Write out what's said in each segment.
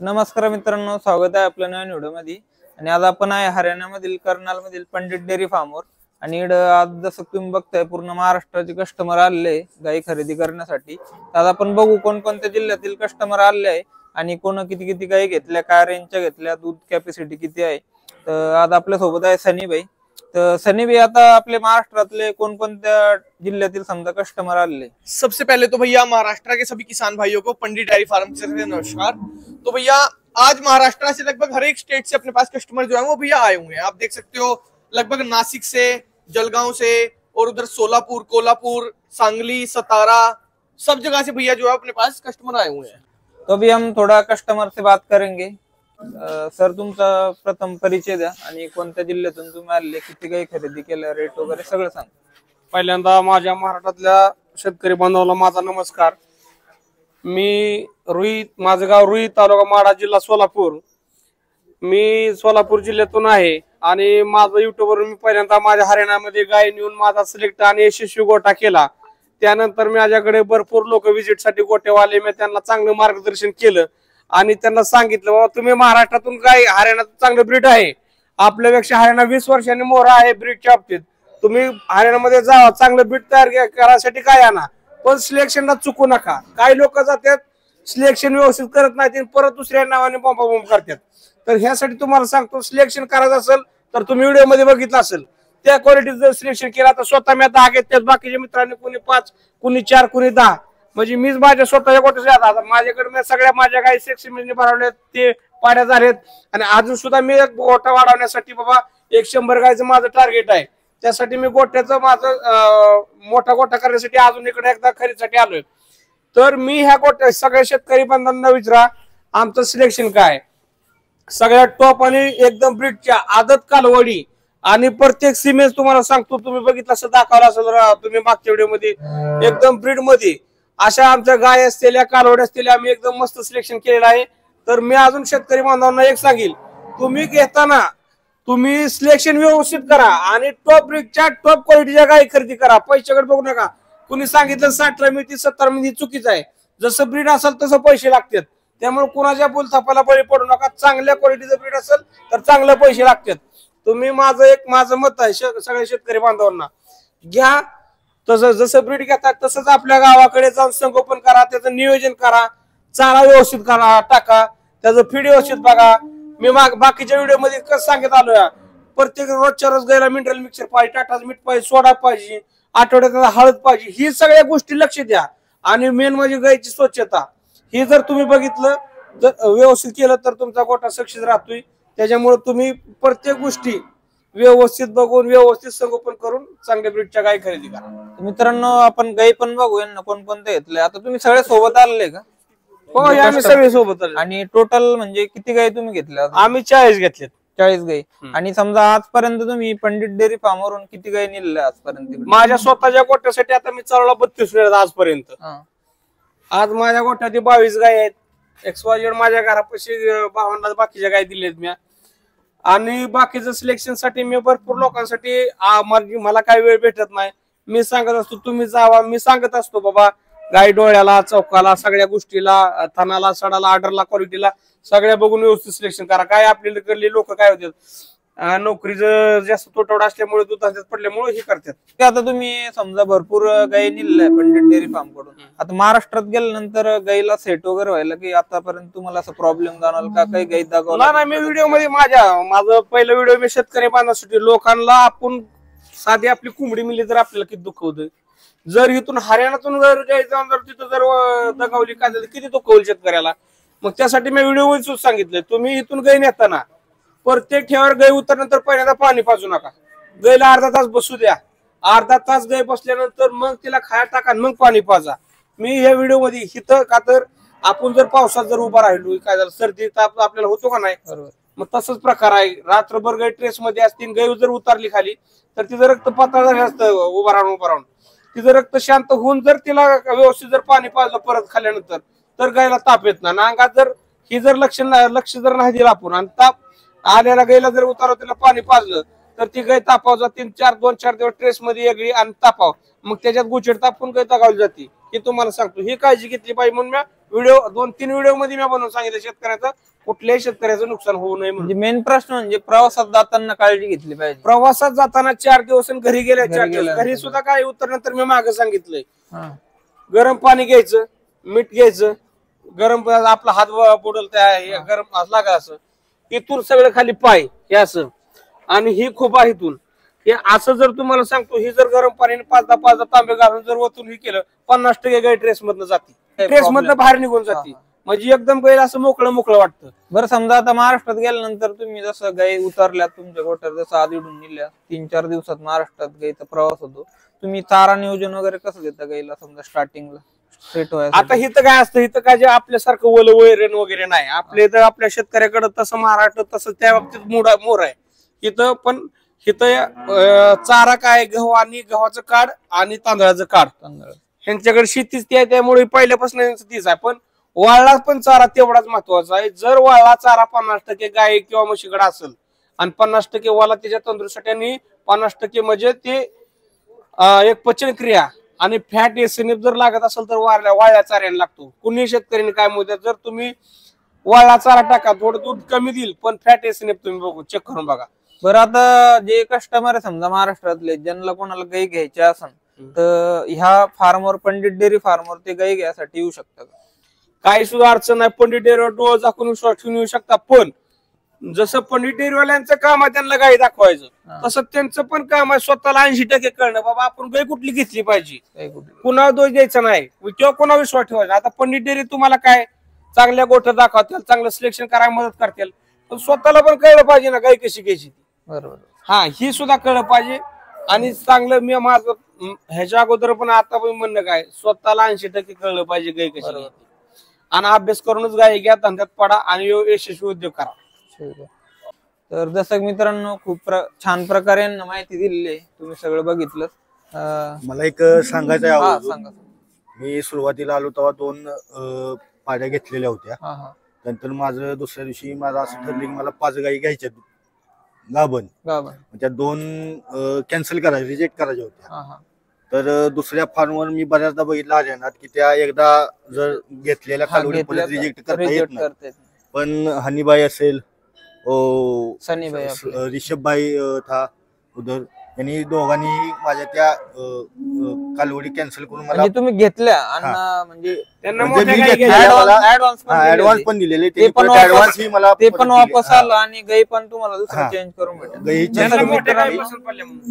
नमस्कार मित्रांनो, स्वागत आहे आपल्या नवीन व्हिडिओमध्ये। आणि आज आपण आहे हरियाणामधील कर्नालमधील पंडित डेअरी फार्मवर। आणि आज जसं तुम्ही बघताय पूर्ण महाराष्ट्राचे कस्टमर आलेले गाई खरेदी करण्यासाठी। आज आपण बघू कोणकोणत्या जिल्ह्यातील कस्टमर आले आहे आणि कोण किती किती गाई घेतल्या, काय रेंजच्या घेतल्या, दूध कॅपॅसिटी किती आहे। तर आज आपल्या सोबत आहे सनी भाई। तो सनी भाई, आता आपले महाराष्ट्रातले कोणकोणत्या जिल्ह्यातील समजा कस्टमर आले? सबसे पहले तो भैया महाराष्ट्र के सभी किसान भाइयों को पंडित डेयरी फार्म से नमस्कार। तो भैया आज महाराष्ट्र से लगभग हर एक स्टेट से अपने पास कस्टमर जो है वो भैया आए हुए हैं। आप देख सकते हो लगभग नासिक से, जलगांव से और उधर सोलापुर, कोल्हापुर, सांगली, सतारा, सब जगह से भैया जो है अपने पास कस्टमर आए हुए हैं। तो अभी हम थोड़ा कस्टमर से बात करेंगे। सर, तुमचा प्रथम परिचय द्या आणि कोणत्या जिल्ह्यातून तुम्ही आले, किती गाई खरेदी केलं, रेट वगैरे सगळं सांग। पहिल्यांदा माझ्या महाराष्ट्रातल्या शेतकरी बांधवांना माझा नमस्कार। मी रुई, माझं गाव रुई, तालुका माढा, जिल्हा सोलापूर। मी सोलापूर जिल्ह्यातून आहे आणि माझं युट्यूबवरून मी पहिल्यांदा माझ्या हरियाणामध्ये गाय नेऊन माझा सिलेक्ट आणि यशस्वी गोठा केला। त्यानंतर माझ्याकडे भरपूर लोक व्हिजिट साठी गोठेवाले, मी त्यांना चांगलं मार्गदर्शन केलं आणि त्यांना सांगितलं, बाबा तुम्ही महाराष्ट्रातून गाय, हरियाणात चांगलं ब्रीड आहे, आपल्यापेक्षा हरियाणा 20 वर्षांनी मोहरा आहे ब्रीडच्या बाबतीत, तुम्ही हरियाणामध्ये जा, चांगलं ब्रीड तयार करायसाठी काय आणा, पण सिलेक्शनला चुकू नका। काही लोक जातात सिलेक्शन व्यवस्थित करत नाहीत, परत दुसऱ्या नावाने बॉम्ब करतात। तर ह्यासाठी तुम्हाला सांगतो, सिलेक्शन करायचं असेल तर तुम्ही व्हिडिओ मध्ये बघितलं असेल त्या क्वालिटीचं जर सिलेक्शन केलं, तर स्वतः मी 10 घेतल्यात, बाकीच्या मित्रांनी कोणी 5, कोणी 4, कोणी 10, म्हणजे मीच माझ्या स्वतःच्या गोठ्यात माझ्याकडे मी सगळ्या माझ्या गाई सेक्शन भरवल्यात, ते पाड्या झालेत आणि अजून सुद्धा मी एक गोठा वाढवण्यासाठी बाबा 100 गायचं माझं टार्गेट आहे। त्यासाठी मी गोठ्याचं माझं मोठा गोठा करण्यासाठी अजून इकडे एकदा खरेदीसाठी आलोय। तर मी ह्या गोठ्या सगळ्या शेतकरी बांधवांना विचारा, आमचं सिलेक्शन काय, सगळ्यात टॉप आणि एकदम ब्रीडच्या आदत कालवडी आणि प्रत्येक सीमेज तुम्हाला सांगतो, तुम्ही बघितलं असं दाखवलं असेल तुम्ही मागच्या व्हिडिओमध्ये, एकदम ब्रीड मध्ये अशा आमच्या गाय असलेल्या, कालवडी असलेल्या आम्ही एकदम मस्त सिलेक्शन केलेलं आहे। तर मी अजून शेतकरी बांधवांना एक सांगेल, तुम्ही घेताना तुम्ही सिलेक्शन व्यवस्थित करा आणि टॉप ब्रीडच्या टॉप क्वालिटीच्या गाय खरेदी करा, पैशाकडे बघू नका। कुणी सांगितलं 60 मिळतील 70 मिळतील, चुकीचं आहे। जसं ब्रीड असेल तसं पैसे लागतात, त्यामुळे कुणाच्या बोलथापाला बळी पडू नका। चांगल्या क्वालिटीचं ब्रीड असेल तर चांगले पैसे लागतात। तुम्ही माझं मत आहे सगळ्या शेतकरी बांधवांना, घ्या तसं, जसं ब्रीड घेतात तसंच आपल्या गावाकडे जाऊन संगोपन करा, त्याचं नियोजन करा, चारा व्यवस्थित करा, टाका, त्याचं फीड व्यवस्थित बघा। मी बाकीच्या व्हिडिओ मध्ये कसं सांगत आलोय, प्रत्येक रोजच्या रोज गायला मिनरल मिक्सर पाहिजे, टाटाचं मीठ पाहिजे, सोडा पाहिजे, आठवड्यात हळद पाहिजे, ही सगळ्या गोष्टी लक्ष द्या। आणि मेन म्हणजे गायची स्वच्छता, ही जर तुम्ही बघितलं जर व्यवस्थित केलं तर तुमचा गोठा सक्सेस राहतोय। त्याच्यामुळे तुम्ही प्रत्येक गोष्टी व्यवस्थित बघून व्यवस्थित संगोपन करून चांगल्या ब्रीडच्या गाय खरेदी करा। मित्रांनो, आपण गाई पण बघू यांना कोणकोणते घेतले। आता तुम्ही सगळे सोबत आलेले का? हो, आम्ही सगळे सोबत आले। आणि टोटल म्हणजे किती गाई तुम्ही घेतल्या? आम्ही 40 घेतलेत। 40 गाई। आणि समजा आजपर्यंत तुम्ही पंडित डेअरी फार्मवरून किती गाई नेलेल्या आजपर्यंत? माझ्या स्वतःच्या गोठ्यासाठी आता मी चालवला 32 वेळा आजपर्यंत। आज माझ्या गोठ्यात 22 गाय आहेत। XYZ माझ्या घरापाशी 52 बाकीच्या गाय दिलेत मी। आणि बाकीचं सिलेक्शन साठी मी भरपूर लोकांसाठी मला काही वेळ भेटत नाही, मी सांगत असतो तुम्ही जावा, मी सांगत असतो बाबा गाय डोळ्याला, चौकाला, सगळ्या गोष्टीला, थानाला, सडाला, आर्डरला, क्वालिटीला सगळ्या बघून व्यवस्थित सिलेक्शन करा। काय आपल्याकडले लोक काय होतात, नोकरीचं जास्त तुटवडा असल्यामुळे दुधाच्यात पडल्यामुळे हे करतात। आता तुम्ही समजा भरपूर गाई नेलेल्या पंडित डेअरी फार्म कडून, आता महाराष्ट्रात गेल्यानंतर गाईला सेट वगैरे व्हायला की आतापर्यंत तुम्हाला असं प्रॉब्लेम जाणवला का, काही गाई दाखवला? नाही, मी व्हिडिओ मध्ये माझं पहिलं व्हिडिओ मी शेतकरी बांधण्यासाठी, लोकांना आपण साधी आपली कोंबडी मिली तर आपल्याला किती दुःख होतं, जर इथून हरियाणातून जर जाऊन जर तिथं जर दगावली काय झालं किती दुःख होईल शेतकऱ्याला। मग त्यासाठी मी व्हिडिओ मध्ये सांगितलं, तुम्ही इथून गाई नेताना प्रत्येक ठेवावर गाय उतरल्यानंतर पहिल्यांदा पाणी पाजू नका, गायला अर्धा तास बसू द्या, अर्धा तास गाय बसल्यानंतर मग तिला खायला टाका, मग पाणी पाजा। मी या व्हिडिओ मध्ये हिथं का तर आपण जर पावसात जर उभा राहिलो, काय झालं सर्दी ताप आपल्याला होतो का नाही, बरोबर, मग तसंच प्रकार आहे। रात्रभर गाय ट्रेस मध्ये असतील, गाय जर उतरली खाली तर तिचं रक्त पातळ झालं असतं, उभा राहून तिचं रक्त शांत होऊन जर तिला व्यवस्थित जर पाणी पाजलं परत खाल्ल्यानंतर तर गायला ताप येत नाही। अंगात जर ही जर लक्ष जर नाही दिलं आपण आणि ताप आल्याला गायला जर उतारव तिला पाणी पाजलं तर ती गाय तापाव जाते, 2-4 दिवस ट्रेस मध्ये वेगळी आणि तापाव, मग त्याच्यात गुचिड तापून गाय तागावली जाते। हे तुम्हाला सांगतो, ही काळजी घेतली पाहिजे म्हणून मी व्हिडिओ 2-3 व्हिडिओ मध्ये मी बनवून सांगितलं शेतकऱ्याचं कुठल्याही शेतकऱ्याचं नुकसान होऊ नये म्हणून. म्हणजे मेन प्रश्न म्हणजे प्रवासात जाताना काळजी घेतली पाहिजे. प्रवासात जाताना 4 दिवस आणि घरी गेल्या 4 दिवस. गेल्यानंतर. घरी सुद्धा काय उतरल्यानंतर मी मागे सांगितलंय, हा. गरम पाणी घ्यायचं, मीठ घ्यायचं, गरम आपला हात बुडल त्या गरम लागा असं, इथून सगळं खाली पाय हे असं, आणि ही खूप आहे इथून हे असं. जर तुम्हाला सांगतो, ही जर गरम पाण्याने 5-10 तांबे घालून जर वतून ही केलं, 50% गाय ट्रेस मधनं जाते, ट्रेस मधनं बाहेर निघून जाते. म्हणजे एकदम गाय असं मोकळं मोकळं वाटतं. बरं, समजा आता महाराष्ट्रात गेल्यानंतर तुम्ही जसं गाई उतरल्या तुमच्या गोट्यात, जसं आधी इडून नेल्या 3-4 दिवसात महाराष्ट्रात गाईचा प्रवास होतो, तुम्ही चारा नियोजन वगैरे कसं देता गाईला समजा स्टार्टिंगला सेट व्हायला? आता इथं काय असतं, इथं काय जे आपल्यासारखं वैरण वगैरे नाही आपल्या इथं. आपल्या शेतकऱ्याकडे तसं महाराष्ट्र तसं त्या बाबतीत मोर आहे इथं. पण इथं चारा काय, गहू आणि गव्हाचं काढ आणि तांदळाचं काढ, ह्यांच्याकडे शेतीच ती आहे, त्यामुळे पहिल्यापासून तीच आहे. पण वाळला पण चारा तेवढाच महत्वाचा आहे. जर वाळला चारा 50% गाय किंवा म्हशीकडे असेल आणि 50% वाला त्याच्या तंदुरुस्तीसाठी आणि 50% म्हणजे ते एक पचनक्रिया आणि फॅट एसएनएफ जर लागत असेल तर वाळल्या चाऱ्याला लागतो. कुणी शेतकऱ्यांनी काय म्हणतात, जर तुम्ही वाळला चारा टाका, थोडं दूध कमी देईल पण फॅट एसएनएफ तुम्ही बघू चेक करून बघा. बरं, आता जे कस्टमर आहे समजा महाराष्ट्रातले, ज्यांना कोणाला गाई घ्यायची असेल तर ह्या फार्मवर, पंडित डेअरी फार्मवर ते गाई घ्यायसाठी येऊ शकतात? काही सुद्धा अडचण नाही. पंडित डेअरीवर डोळ झाकून विश्वास ठेवून येऊ शकता. पण जसं पंडित डेअरीवाल्यांचं काम आहे त्यांना गाई दाखवायचं, तसं त्यांचं पण काम आहे स्वतःला 80% कळणं, बाबा आपण गाय कुठली घेतली पाहिजे, कुणाला दोष द्यायचा नाही किंवा कुणा विश्वास ठेवायचा. आता पंडित डेअरी तुम्हाला काय चांगल्या गोठ्या दाखवतील, चांगलं सिलेक्शन करायला मदत करतील, पण स्वतःला पण कळलं पाहिजे ना गाय कशी घ्यायची. बरोबर. हा, ही सुद्धा कळलं पाहिजे. आणि चांगलं मी माझं ह्याच्या अगोदर पण आता पण म्हणणं काय, स्वतःला 80% कळलं पाहिजे गाय कशी घ्यायची, आणि अभ्यास करूनच गाय घ्या, धंद्यात पडा आणि यशस्वी उद्योग करा. तर दर्शक मित्रांनो, खूप छान प्रकारे माहिती दिलेली आहे, तुम्ही सगळं बघितलं. मला एक सांगायचं आहे. सांगा. मी सुरुवातीला आलो तेव्हा 2 पाड्या घेतलेल्या होत्या. नंतर माझं दुसऱ्या दिवशी माझं असं ठरलं की मला 5 गायी घ्यायच्या गाभण. त्या 2 कॅन्सल करायच्या, रिजेक्ट करायच्या होत्या. तर दुसऱ्या फार्मवर मी बऱ्याचदा बघितलं हरियाणात की त्या एकदा जर घेतलेल्या कालवडी परत रिजेक्ट करता येत नाही. पण हनीबाई असेल, ऋषभ भाई था उधर, यांनी दोघांनी माझ्या त्या कालवडी कॅन्सल करून मला, तुम्ही घेतल्या आणि म्हणजे ऍडव्हान्स पण दिलेले, ते पण वापस मला आलं आणि गाई पण तुम्हाला दुसरं चेंज करून भेटेल.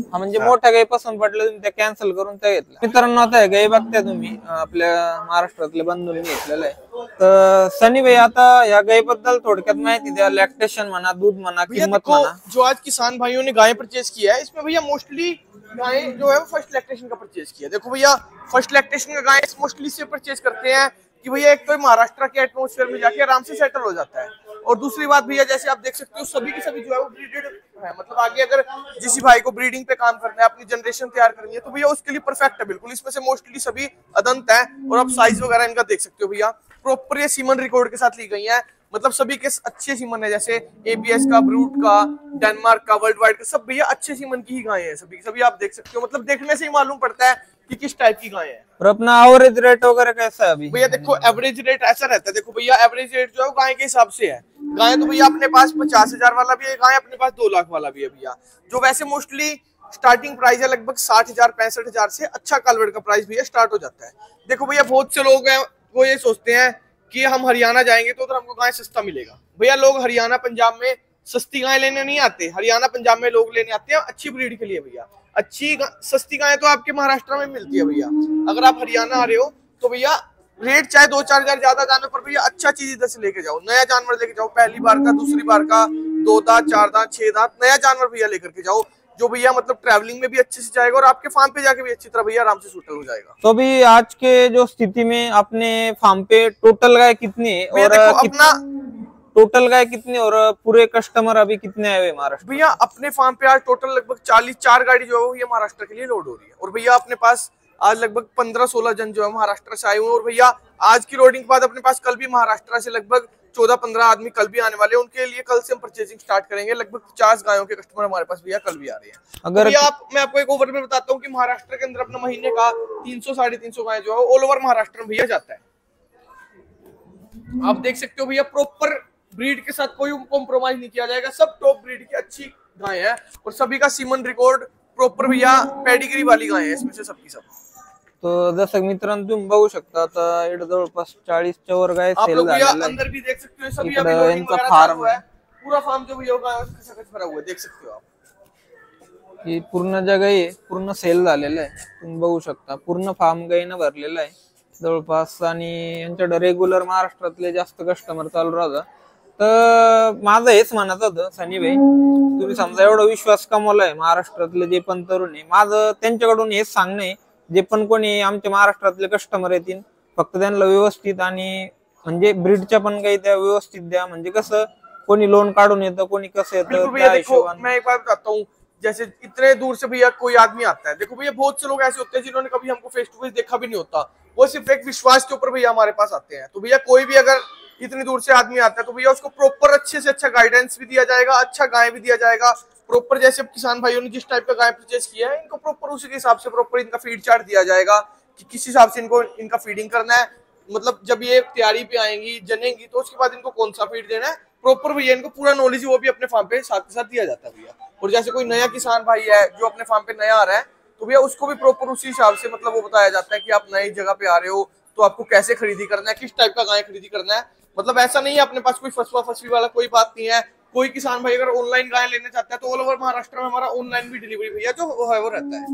म्हणजे मोठ्या गाई पसंत पडल्या, तुम्ही त्या कॅन्सल करून त्या घेतल्या. मित्रांनो, आता गाई बघताय तुम्ही आपल्या महाराष्ट्रातल्या बंधूंनी घेतलेलं आहे. तर सनी भाई, आता या गायीबद्दल थोडक्यात माहिती द्या. लॅक्टेशन म्हणा, दूध म्हणा, किंमत म्हणा. जो आज किसान भाइयों ने गाय परचेज किया है, इसमें भैया मोस्टली गाय जो है वो फर्स्ट लैक्टेशन का परचेज किया। देखो भैया, फर्स्ट लैक्टेशन का गाय मोस्टली से परचेज करते हैं कि भैया एक तो महाराष्ट्र के एटमोस्फेयर में जाके आराम से सेटल हो जाता है, और दूसरी बात भैया जैसे आप देख सकते हो सभी की सभी जो है वो ब्रीडेड है। मतलब आगे अगर किसी भाई को ब्रीडिंग पे काम करना है, अपनी जनरेशन तैयार करनी है, तो भैया उसके लिए परफेक्ट है बिल्कुल। इसमें से मोस्टली सभी अदंत है, और आप साइज वगैरह इनका देख सकते हो भैया, प्रॉपर ये सीमन रिकॉर्ड के साथ ली गई है। मतलब सभी के अच्छे सीमन है, जैसे एबीएस का, ब्रूट का, डेनमार्क का, वर्ल्ड वाइड का, सब भैया अच्छे सीमन की ही गाय है सभी सभी। आप देख सकते हो, मतलब देखने से ही मालूम पड़ता है कि किस टाइप की गाय है। और अपना एवरेज रेट वगैरह कैसा है अभी? भैया देखो एवरेज रेट ऐसा रहता है, देखो भैया एवरेज रेट जो है गाय के हिसाब से है। गाय तो भैया अपने पास 50,000 वाला भी है, गाय अपने पास 2 लाख वाला भी है भैया। जो वैसे मोस्टली स्टार्टिंग प्राइस है लगभग 60,000 65,000 से अच्छा कालवेट का प्राइस भैया स्टार्ट हो जाता है। देखो भैया बहुत से लोग हैं वो ये सोचते हैं कि हम हरियाणा जाएंगे तो उधर हमको गाय सस्ता मिलेगा। भैया लोग हरियाणा पंजाब में सस्ती गाय लेने नहीं आते, हरियाणा पंजाब में लोग लेने आते हैं अच्छी ब्रीड के लिए भैया। अच्छी सस्ती गाय तो आपके महाराष्ट्र में मिलती है भैया। अगर आप हरियाणा आ रहे हो तो भैया रेट चाहे 2-4 हजार ज्यादा जाने पर भैया अच्छा चीज इधर से लेके जाओ, नया जानवर लेके जाओ, पहली बार का, दूसरी बार का, 2 दांत 4 दांत 6 दांत नया जानवर भैया लेकर के जाओ, जो भैया मतलब ट्रैवलिंग में भी अच्छे से जाएगा और आपके फार्म पे जाके भी अच्छी तरह भैया आराम से सूटल हो जाएगा। तो अभी आज के जो स्थिति में अपने फार्म पे टोटल गाय कितनी है और अपना टोटल गाय कितनी और पूरे कस्टमर अभी कितने आए हुए महाराष्ट्र? भैया अपने फार्म पे आज टोटल लगभग 44 गाड़ी जो है वो ये महाराष्ट्र के लिए लोड हो रही है, और भैया अपने पास आज लगभग 15-16 जन जो है महाराष्ट्र से आए हुए हैं। और भैया आज की लोडिंग के बाद अपने पास कल भी महाराष्ट्र से लगभग 14-15 आदमी कल भी आने वाले हैं, उनके लिए कल से हम परचेजिंग स्टार्ट करेंगे। लगभग 50 गायों के कस्टमर हमारे पास भैया कल भी आ रहे हैं। अगर भैया मैं आपको एक ओवर में बताता हूँ कि महाराष्ट्र के अंदर अपना महीने का 300-350 गाय जो है ऑल ओवर महाराष्ट्र में भैया जाता है। आप देख सकते हो भैया प्रॉपर ब्रीड के साथ कोई कॉम्प्रोमाइज नहीं किया जाएगा, सब टॉप ब्रीड की अच्छी गाय है और सभी का सीमन रिकॉर्ड प्रॉपर भैया पेडिग्री वाली गाय है इसमें से सबकी सब। तो दर्शक मित्रांनो तुम्ही बघू शकता आता इकडे जवळपास 40च्या वर गाय आप सेल लोग भैया झालेल्या अंदर भी देख सकते हो, सभी इकडं अभी लोडिंग यांचा वगैरह फार्म चालू है, पूरा फार्म जो भैया होगा उसके साथ भरा हुआ है, देख सकते हो आप। ही पूर्ण जगह आहे, पूर्ण सेल झालेलं आहे, तुम्ही बघू शकता पूर्ण फार्म गायीनं भरलेला आहे जवळपास। आणि यांच्याकडे रेग्युलर महाराष्ट्रातले जास्त कस्टमर चालू राहतात। तर माझं हेच म्हणत होतं सनी भाई, तुम्ही समजा एवढा विश्वास कमवलाय महाराष्ट्रातले जे पण तरुण आहे, माझं त्यांच्याकडून हेच सांगणं आहे, जे पण कोणी आमच्या महाराष्ट्रातले कस्टमर येतील फक्त त्यांना व्यवस्थित आणि म्हणजे ब्रीडच्या पण काही त्या व्यवस्थित द्या, म्हणजे कसं कोणी लोन काढून येतं, कोणी कसं येतं भैया देखो मैं एक बात बताता हूँ, जैसे इतने दूर से भैया कोई आदमी आता है, देखो भैया बहुत से लोग ऐसे होते हैं जिन्होंने कभी हमको फेस टू फेस देखा भी नहीं होता, वो सिर्फ एक विश्वास के ऊपर भैया हमारे पास आते हैं। तो भैया कोई भी अगर इतनी दूर से आदमी आता है तो भैया उसको प्रॉपर अच्छे से अच्छा गाइडेंस भी दिया जाएगा, अच्छा गाय भी दिया जाएगा प्रॉपर। जैसे किसान भाइयों ने जिस टाइप का गाय परचेज किया है, इनको प्रॉपर उसी के हिसाब से प्रॉपर इनका फीड चार्ट दिया जाएगा कि किस हिसाब से इनको इनका फीडिंग करना है, मतलब जब ये तैयारी पे आएंगी जनेंगी तो उसके बाद इनको कौन सा फीड देना है प्रॉपर भैया इनको पूरा नॉलेज वो भी अपने फार्म पे साथ के साथ दिया जाता है भैया। और जैसे कोई नया किसान भाई है जो अपने फार्म पे नया आ रहा है तो भैया उसको भी प्रॉपर उसी हिसाब से मतलब वो बताया जाता है कि आप नई जगह पे आ रहे हो तो आपको कैसे खरीदी करना है, किस टाइप का गाय खरीदी करना है। मतलब ऐसा नहीं है अपने पास कोई फसवा फसवी वाला कोई बात नहीं है। कोई किसान भाई अगर ऑनलाइन गाय लेना चाहता है तो ऑल ओवर महाराष्ट्र में हमारा ऑनलाइन भी डिलीवरी भैया जो है वो रहता है।